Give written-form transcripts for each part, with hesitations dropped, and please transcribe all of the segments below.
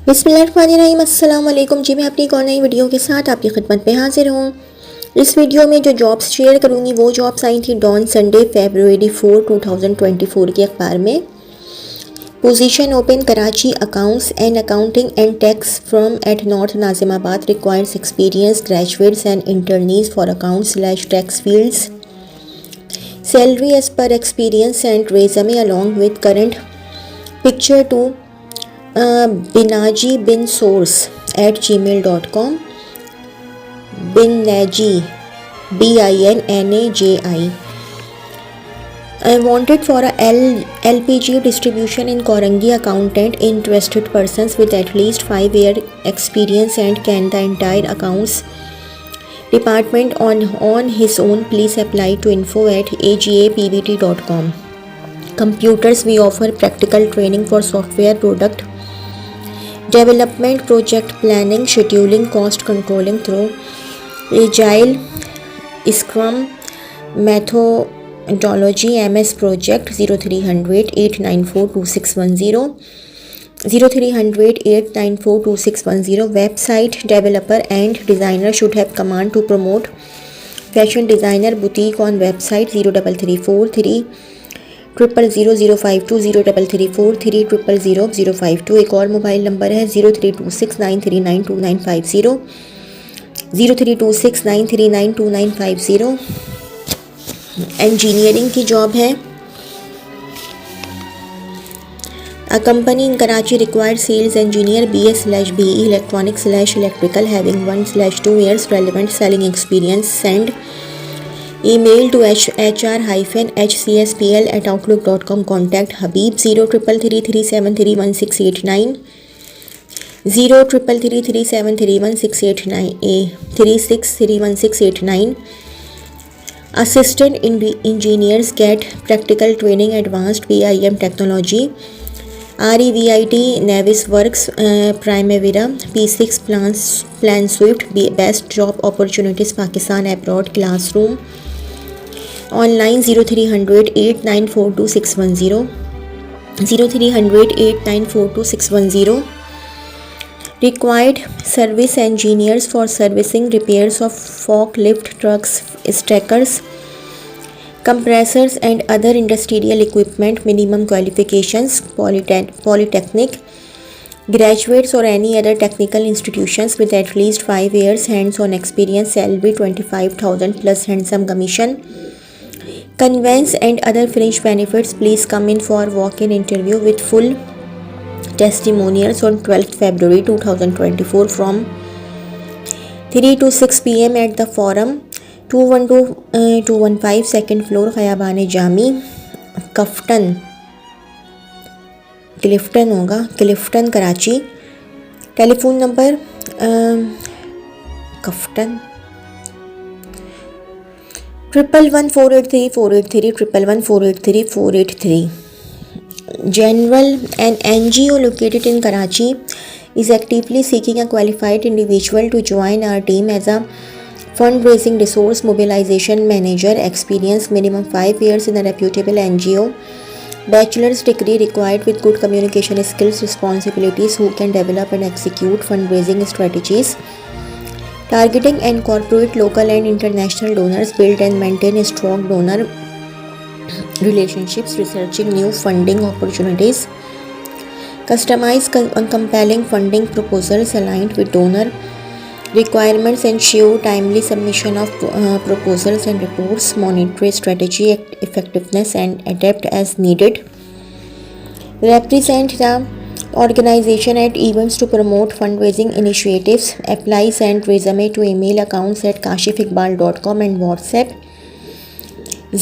बिस्मिल्लाहिर्रहमानिर्रहीम। अस्सलाम वालेकुम जी, मैं अपनी एक और नई वीडियो के साथ आपकी खिदमत में हाजिर हूँ। इस वीडियो में जो जॉब्स शेयर करूँगी वो जॉब्स आई थी डॉन संडे फरवरी 4, 2024 के अखबार में। Position open Karachi accounts and accounting and tax firm at north Nazimabad requires experience graduates and internees for accounts tax fields. Salary as per experience and resume along with current picture to Binaji bin source @gmail.com. Binaji BINNAJI. I wanted for a LPG distribution in Korangi accountant. Interested persons with at least 5-year experience and can the entire accounts department on his own. Please apply to info@agapbt.com. Computers, we offer practical training for software product development, project planning, scheduling, cost controlling through agile scrum methodology. MS Project 0300 894 2610 0300 894 2610. Website developer and designer should have command to promote fashion designer boutique on website. 0334 00052 0334 00052. एक और mobile number है 032693929950 032693929950. Engineering की job है. A company in Karachi required sales engineer BS/BE electronics/electrical having 1/2 years relevant selling experience. Send email to hr-hcspl@outlook.com. Contact Habib 0333373168 0333373168 Assistant engineers get practical training advanced BIM technology. REVIT Navisworks Primavera P6 Plan Swift. Best job opportunities Pakistan abroad. Classroom online 0300 894 2610 0300 894 2610. Required service engineers for servicing repairs of forklift trucks, stackers, compressors and other industrial equipment. Minimum qualifications polytechnic, graduates or any other technical institutions with at least 5 years hands-on experience. Salary 25,000 plus handsome commission. Conveyance and other fringe benefits. Please come in for walk-in interview with full testimonials on 12th February 2024 from 3 to 6 p.m. at the forum 215 second floor Khayaban Jami Clifton Karachi. Telephone number Clifton 111483 483 483. General, an NGO located in Karachi, is actively seeking a qualified individual to join our team as a fundraising resource mobilization manager. Experience minimum 5 years in a reputable NGO. Bachelor's degree required with good communication skills, responsibilities, who can develop and execute fundraising strategies. Targeting and incorporate local and international donors. Build and maintain a strong donor relationships. Researching new funding opportunities. Customize compelling funding proposals aligned with donor requirements. Ensure timely submission of proposals and reports. Monitor strategy effectiveness and adapt as needed. Represent the organization at events to promote fundraising initiatives. Apply. Send resume to email accounts@kashifiqbal.com and WhatsApp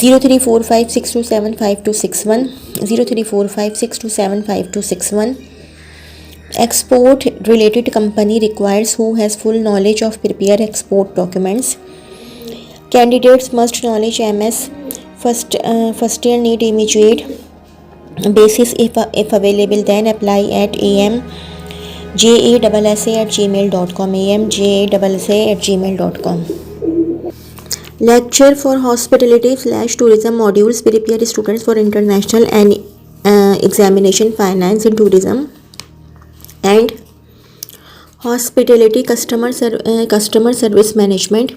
034562752661 034562752661. Export related company requires who has full knowledge of prepare export documents. Candidates must knowledge MS first year need immediate basis if available. Then apply at amjassa@gmail.com amjassa@gmail.com. Lecture for hospitality/tourism modules. Prepare students for international and examination finance in tourism and Hospitality, customer service management,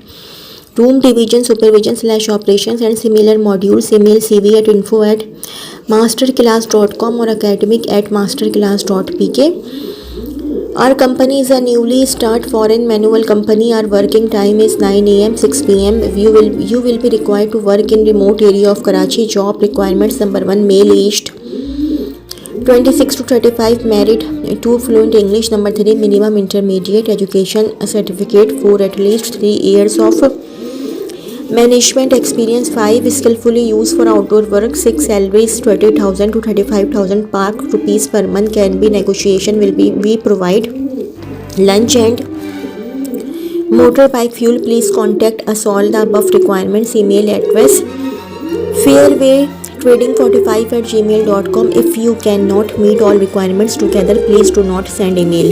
room division, supervision / operations and similar modules. Email cv@info@masterclass.com or academic@masterclass.pk. Our company is a newly start foreign manual company. Our working time is 9 a.m. 6 p.m. You will be required to work in remote area of Karachi. Job requirements: number 1, male, aged 26 to 35, married, 2, fluent English. Number 3, minimum intermediate education certificate. 4, at least 3 years of management experience. 5, skillfully used for outdoor work. 6, salaries 20,000 to 35,000 Pak rupees per month. Can be negotiation. We provide lunch and motorbike fuel. Please contact us all the above requirements. Email address fairwaytrading45@gmail.com. If you cannot meet all requirements together, please do not send email.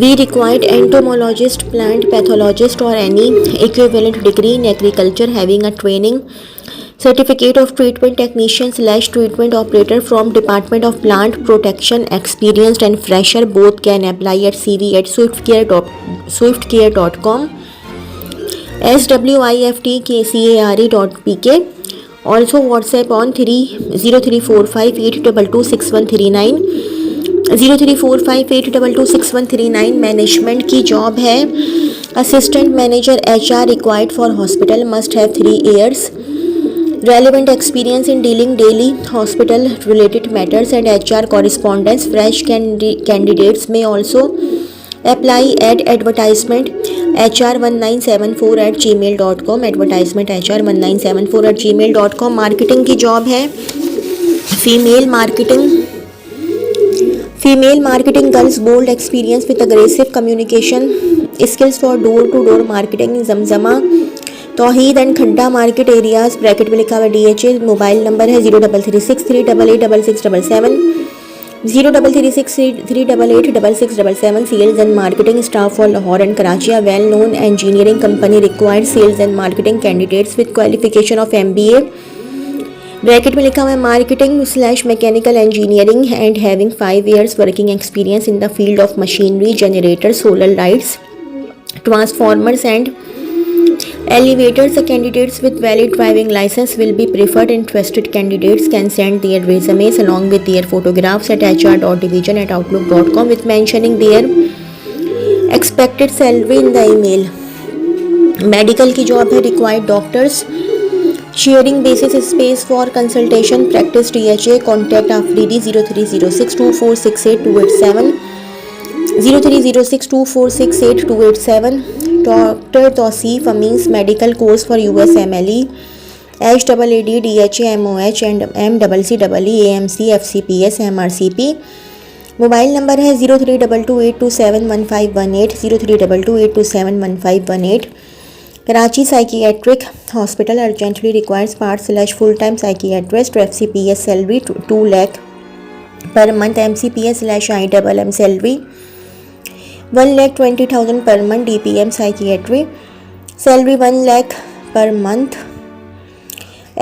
We required entomologist, plant pathologist or any equivalent degree in agriculture having a training certificate of treatment technician / treatment operator from Department of Plant Protection. Experienced and fresher both can apply at cv@swiftcare.com, swiftcare.pk. Also WhatsApp on 0345822639, 0345822639. Management की job है. Assistant manager HR required for hospital. Must have 3 years relevant experience in dealing daily hospital related matters and HR correspondence. Fresh candidates may also apply at advertisement hr1974@gmail.com, advertisement hr1974@gmail.com. Marketing की job है. Female marketing girls, bold experience with aggressive communication skills for door to door marketing. Zamzama, Tauheed and खड्डा market areas. Bracket में लिखा हुआ DHA. Mobile number है 0336388677, 0336388677. Sales and marketing staff for Lahore and Karachi. A well known engineering company required sales and marketing candidates with qualification of MBA. Bracket में लिखा हुआ है marketing / mechanical engineering and having 5 years working experience in the field of machinery, generator, solar lights, transformers and elevators. The candidates with valid driving license will be preferred. Interested candidates can send their resumes along with their photographs at hr.division@outlook.com with mentioning their expected salary in the email. Medical की job है. Required doctors. Sharing basis space for consultation practice. DHA. Contact Afridi 030624682887, 030624682887. Doctor Tauseef Amin's. Medical course for USMLE, HAAD, DHA, MOH and MCCE, AMC, FCPS, MRCP. Mobile number है 032282711518, 032282711518. Karachi psychiatric hospital urgently requires part / full time psychiatrist. FCPS salary 2 lakh per month. MCPS / IMM salary 1,20,000 per month. DPM psychiatry salary 1 lakh per month.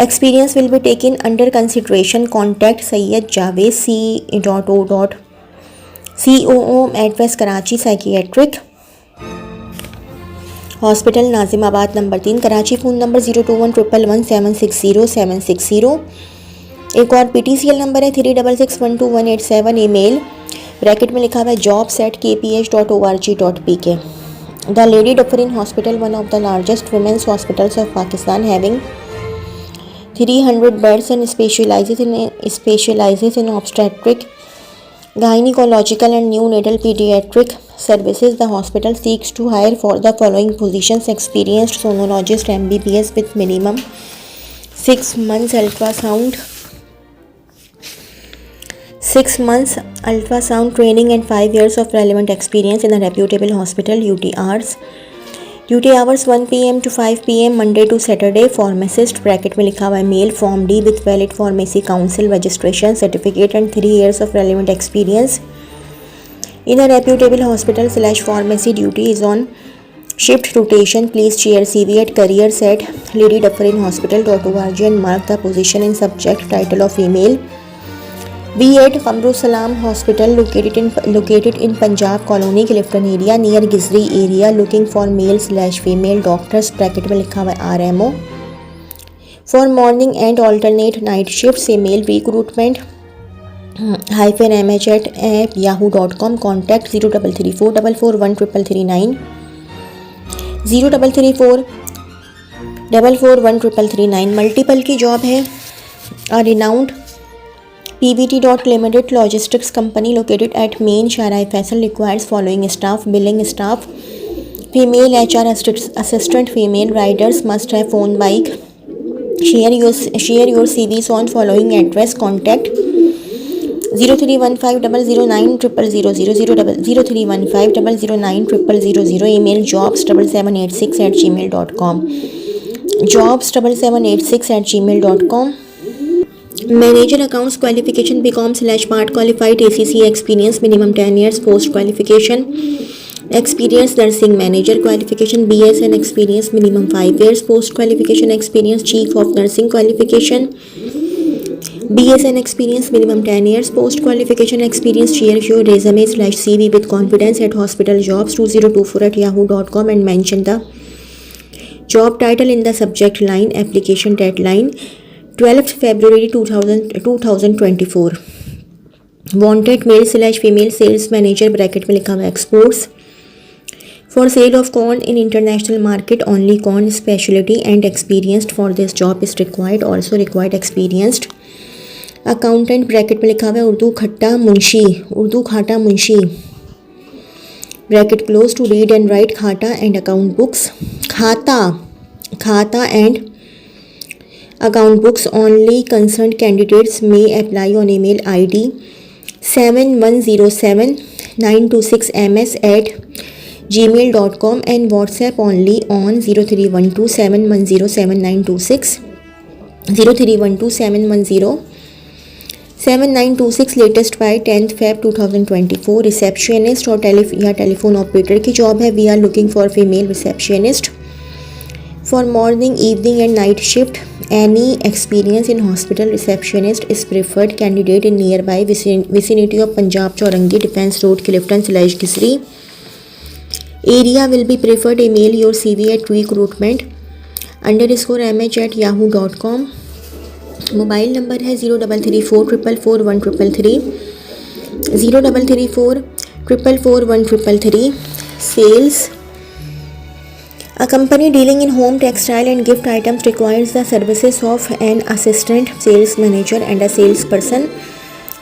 Experience will be taken under consideration. Contact Sayyid Javed COO address Karachi Psychiatric Hospital Nazimabad number 3 Karachi. Phone number 021111760760. एक और PTCL number है 36612187. Email bracket में लिखा हुआ है jobs@kph.org.pk. The lady Dufferin hospital, one of the largest women's hospitals of Pakistan, having 300 beds and specialises in obstetric, gynecological and neonatal pediatric services. The hospital seeks to hire for the following positions: experienced sonologist MBBS with minimum 6 months ultrasound training and 5 years of relevant experience in a reputable hospital. Duty hours 1 p.m. to 5 p.m. Monday to Saturday. Pharmacist bracket में लिखा हुआ है mail. Form D with valid pharmacy council registration certificate and 3 years of relevant experience in a reputable hospital / pharmacy. Duty is on shift rotation. Please share CV at careers@ladydufferin hospital.org and mark the position in subject title of email. B8 Kamrusalam Hospital located in Punjab Colony, Clifton area near Gizri area, looking for male/female doctors, bracket में लिखा हुआ है RMO for morning and alternate night shifts, male recruitment -mh@yahoo.com, contact 0334 441 339 034 multiple की job है। A renowned PVT Limited logistics company located at Main Sharai Faisal requires following staff: billing staff, female HR assistant, female riders must have phone bike. Share your CVs on following address. Contact 0315 009 0000 0315 009 0000. Email jobs7786@gmail.com. jobs7786@gmail.com. Manager accounts qualification BCom/part qualified, ACC experience minimum 10 years, post qualification experience nursing manager qualification, BSN experience minimum 5 years, post qualification experience chief of nursing qualification, BSN experience minimum 10 years, post qualification experience. Share your resume/CV with confidence at hospitaljobs2024@yahoo.com and mention the job title in the subject line. Application deadline 12th February 2024. Wanted male/female sales manager, bracket में लिखा हुआ exports, for sale of corn in international market, only corn specialty and experienced for this job is required. Also required experienced accountant, bracket में लिखा हुआ है उर्दू खाता Munshi, bracket close, to read and write खाता and account books. खाता and account books. Only concerned candidates may apply on email ID 7107926926ms@gmail.com and WhatsApp only on 0312710796 0312710796. Latest by 10th Feb 2024. Receptionist और telephone operator की job है. We are looking for female receptionist for morning, evening and night shift. Any experience in hospital receptionist is preferred. Candidate in nearby vicinity of Punjab Chowrangi, Defence Road, Clifton/Gizri area will be preferred. Email your CV at recruitment_mh@yahoo.com. Mobile number है 0334 444 1333 0334 444 1333. Sales. A company dealing in home, textile and gift items requires the services of an assistant sales manager and a salesperson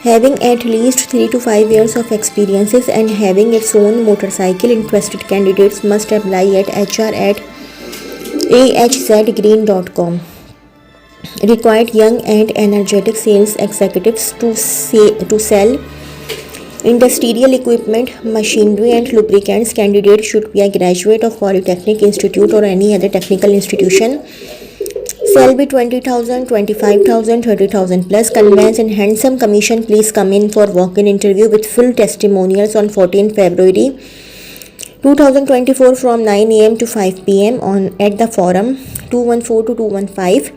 having at least 3 to 5 years of experiences and having its own motorcycle. Interested candidates must apply at hr@ahzgreen.com. Required young and energetic sales executives to sell industrial equipment, machinery and lubricants. Candidate should be a graduate of Polytechnic Institute or any other technical institution. Salary 20,000, 25,000, 30,000 plus. Conveyance and handsome commission. Please come in for walk-in interview with full testimonials on 14 February 2024 from 9 AM to 5 PM at the forum 214 to 215.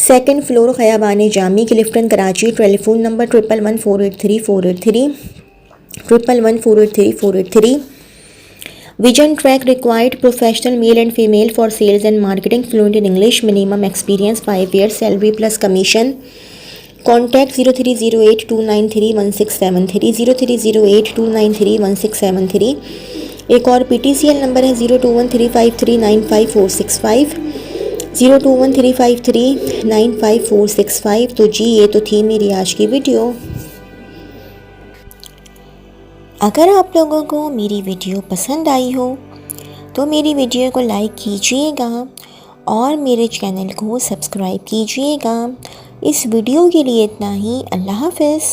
Second floor, Khayabane Jami, Clifton, Karachi. Telephone number 111483 111483. Vision track required professional male and female for sales and marketing, fluent in English, minimum experience 5 years, salary plus commission. Contact 0308293167 0308293167. एक और PTCL number है 0213539545 0213539545. तो जी ये तो थी मेरी आज की वीडियो. अगर आप लोगों को मेरी वीडियो पसंद आई हो तो मेरी वीडियो को लाइक कीजिएगा और मेरे चैनल को सब्सक्राइब कीजिएगा. इस वीडियो के लिए इतना ही. अल्लाह हाफ़िज़.